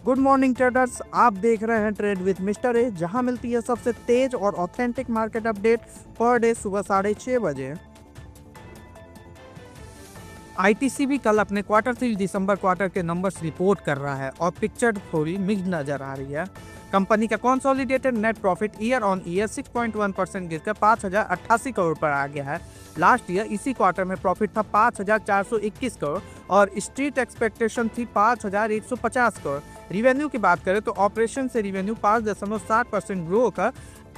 Good morning traders, आप देख रहे हैं ट्रेड विद मिस्टर ए, जहां मिलती है सबसे तेज और authentic market update per day सुबह 6:30 बजे। आईटीसी भी कल अपने Q3 दिसंबर क्वार्टर के नंबर्स रिपोर्ट कर रहा है और पिक्चर थोड़ी मिक्स्ड नजर आ रही है। कंपनी का consolidated net profit year on year 6.1% गिरकर 5,088 करोड़ पर आ गया है। लास्ट ईयर इसी क्वार्टर में प्रॉफिट था 5,421 करोड़ और स्ट्रीट एक्सपेक्टेशन थी 5,150 करोड़। रिवेन्यू की बात करें तो ऑपरेशन से रिवेन्यू 5.7% ग्रो होकर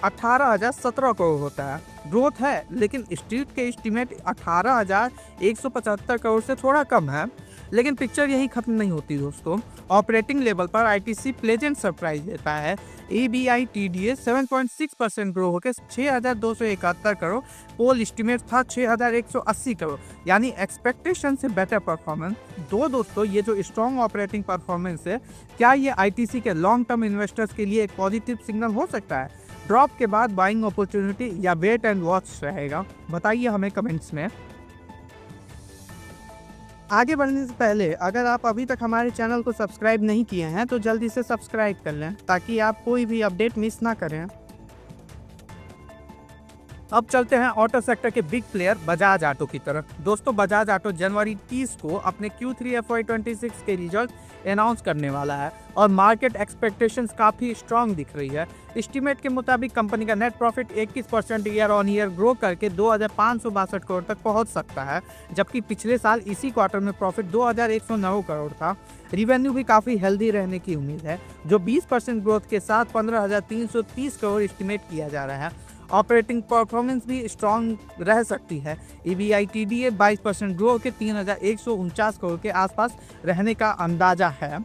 18,017 करोड़ होता है। ग्रोथ है, लेकिन स्ट्रीट के एस्टीमेट 18,175 करोड़ से थोड़ा कम है। लेकिन पिक्चर यही खत्म नहीं होती दोस्तों। ऑपरेटिंग लेवल पर आईटीसी प्लेजेंट सरप्राइज देता है। EBITDA 7.6% ग्रो होकर 6,271 करोड़, पोल एस्टीमेट था 6,180 करोड़, यानी एक्सपेक्टेशन से बेटर परफॉर्मेंस। दोस्तों, ये जो स्ट्रॉन्ग ऑपरेटिंग परफॉर्मेंस है, क्या ये आईटीसी के लॉन्ग टर्म इन्वेस्टर्स के लिए एक पॉजिटिव सिग्नल हो सकता है? ड्रॉप के बाद बाइंग अपॉर्चुनिटी या वेट एंड वॉच रहेगा? बताइए हमें कमेंट्स में। आगे बढ़ने से पहले अगर आप अभी तक हमारे चैनल को सब्सक्राइब नहीं किए हैं तो जल्दी से सब्सक्राइब कर लें ताकि आप कोई भी अपडेट मिस ना करें। अब चलते हैं ऑटो सेक्टर के बिग प्लेयर बजाज ऑटो की तरफ। दोस्तों, बजाज ऑटो जनवरी 30 को अपने Q3 FY26 के रिजल्ट अनाउंस करने वाला है और मार्केट एक्सपेक्टेशंस काफ़ी स्ट्रांग दिख रही है। एस्टीमेट के मुताबिक कंपनी का net profit 21% year on year grow करके 2,562 करोड़ तक पहुंच सकता है, जबकि पिछले साल इसी क्वार्टर में प्रॉफिट 2,109 करोड़ था। रिवेन्यू भी काफ़ी हेल्दी रहने की उम्मीद है, जो 20% ग्रोथ के साथ 15,330 करोड़ एस्टीमेट किया जा रहा है। ऑपरेटिंग परफॉर्मेंस भी स्ट्रांग रह सकती है। EBITDA 22% ग्रो के 3,149 करोड़ के आसपास रहने का अंदाजा है।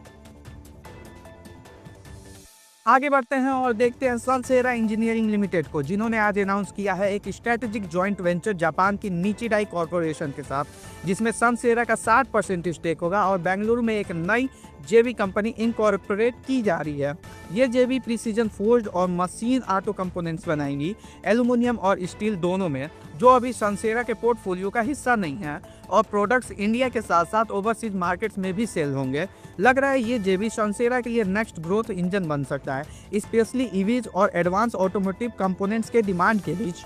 आगे बढ़ते हैं और देखते हैं सनसेरा इंजीनियरिंग लिमिटेड को, जिन्होंने आज अनाउंस किया है एक स्ट्रेटेजिक जॉइंट वेंचर जापान की निचिडाई कॉर्पोरेशन के साथ, जिसमें सनसेरा का 60% स्टेक होगा और बेंगलुरु में एक नई जेवी कंपनी इनकॉर्पोरेट की जा रही है। ये जेवी प्रिसीजन फोर्ज्ड और मशीन ऑटो कंपोनेंट्स बनाएंगी, एल्यूमिनियम और स्टील दोनों में, जो अभी सनसेरा के पोर्टफोलियो का हिस्सा नहीं है, और प्रोडक्ट्स इंडिया के साथ साथ ओवरसीज मार्केट्स में भी सेल होंगे। लग रहा है ये जेवी सनसेरा के लिए नेक्स्ट ग्रोथ इंजन बन सकता है, स्पेशली ईवीज और एडवांस ऑटोमोटिव कंपोनेंट्स के डिमांड के बीच।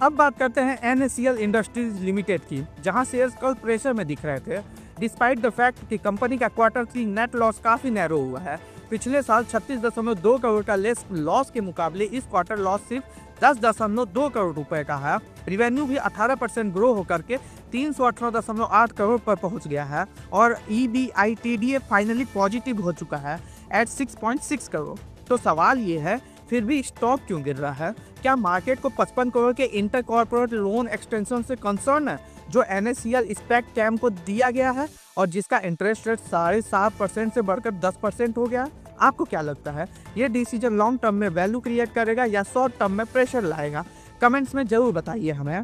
अब बात करते हैं NACL इंडस्ट्रीज लिमिटेड की, जहां शेयर्स कल प्रेशर में दिख रहे थे, डिस्पाइट द फैक्ट कि कंपनी का Q3 नेट लॉस काफी नैरो हुआ है। पिछले साल 36.2 करोड़ का लेस लॉस के मुकाबले इस क्वार्टर लॉस सिर्फ 10.2 करोड़ रुपए का है। रिवेन्यू भी 18% ग्रो होकर के 318.8 करोड़ पर पहुंच गया है और EBITDA फाइनली पॉजिटिव हो चुका है एट 6.6 करोड़। तो सवाल ये है, फिर भी स्टॉक क्यों गिर रहा है? क्या मार्केट को 55 करोड़ के इंटर कॉर्पोरेट लोन एक्सटेंशन से कंसर्न है, जो NACL स्पेक्ट कैम को दिया गया है और जिसका इंटरेस्ट रेट 7.5% से बढ़कर 10% हो गया? आपको क्या लगता है, ये डिसीजन लॉन्ग टर्म में वैल्यू क्रिएट करेगा या शॉर्ट टर्म में प्रेशर लाएगा? कमेंट्स में जरूर बताइए हमें।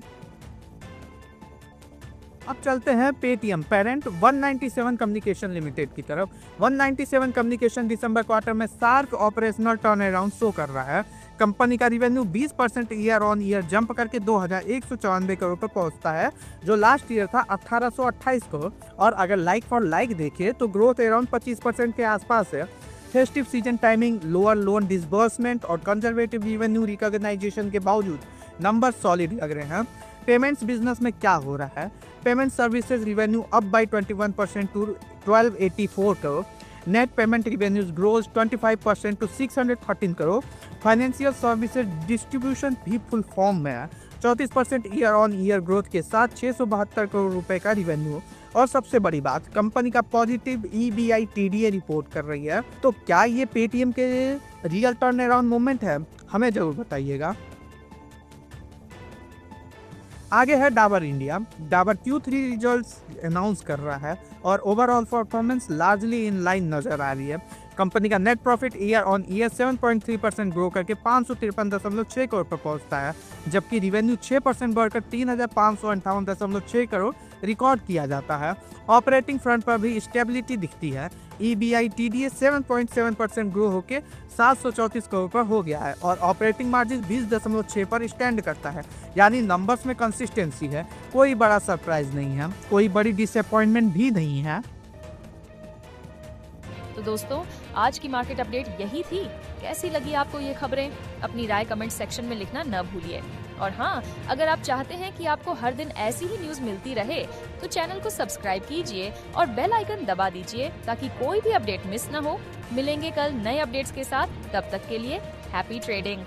अब चलते हैं पेटीएम पेरेंट 197 कम्युनिकेशन लिमिटेड की तरफ। 197 कम्युनिकेशन दिसंबर क्वार्टर में sharp operational turn around show कर रहा है। कंपनी का revenue 20% year on year jump करके 2,194 करोड़ पर पहुंचता है, जो लास्ट ईयर था 1,828 करोड़, और अगर लाइक फॉर लाइक देखें तो ग्रोथ अराउंड 25% के आसपास है। Festive season timing, lower loan disbursement और कंजर्वेटिव रिवेन्यू रिकॉग्नाइजेशन के बावजूद नंबर सॉलिड लग रहे हैं। पेमेंट्स बिजनेस में क्या हो रहा है? Payment services revenue up by 21% to 1,284 crore. Net payment revenues grows 25% to 613 crore. Financial services distribution भी फुल फॉर्म में है, 34% ईयर ऑन ईयर ग्रोथ के साथ 672 करोड़ रुपए का रिवेन्यू। और सबसे बड़ी बात, कंपनी का पॉजिटिव EBITDA रिपोर्ट कर रही है। तो क्या ये पेटीएम के रियल टर्न अराउंड मूवमेंट है? हमें जरूर बताइएगा। आगे है Dabur India. Dabur Q3 results announce कर रहा है और overall performance largely in line नजर आ रही है। कंपनी का net profit year on year 7.3% grow करके 553.6 करोड़ पर पहुंचता है, जबकि रिवेन्यू 6% बढ़कर 3,558.6 करोड़ रिकॉर्ड किया जाता है। ऑपरेटिंग फ्रंट पर भी स्टेबिलिटी दिखती है। EBITDA 7.7% ग्रो होकर 734 करोड़ पर हो गया है और ऑपरेटिंग मार्जिन 20.6 पर स्टैंड करता है, यानी नंबर्स में कंसिस्टेंसी है। कोई बड़ा सरप्राइज नहीं है, कोई बड़ी डिसअपॉइंटमेंट भी नहीं है। तो दोस्तों, आज की मार्केट अपडेट यही थी। कैसी लगी आपको ये खबरें? अपनी राय कमेंट सेक्शन में लिखना न भूलिए। और हाँ, अगर आप चाहते हैं कि आपको हर दिन ऐसी ही न्यूज मिलती रहे, तो चैनल को सब्सक्राइब कीजिए और बेल आइकन दबा दीजिए ताकि कोई भी अपडेट मिस न हो। मिलेंगे कल नए अपडेट्स के साथ, तब तक के लिए हैप्पी ट्रेडिंग।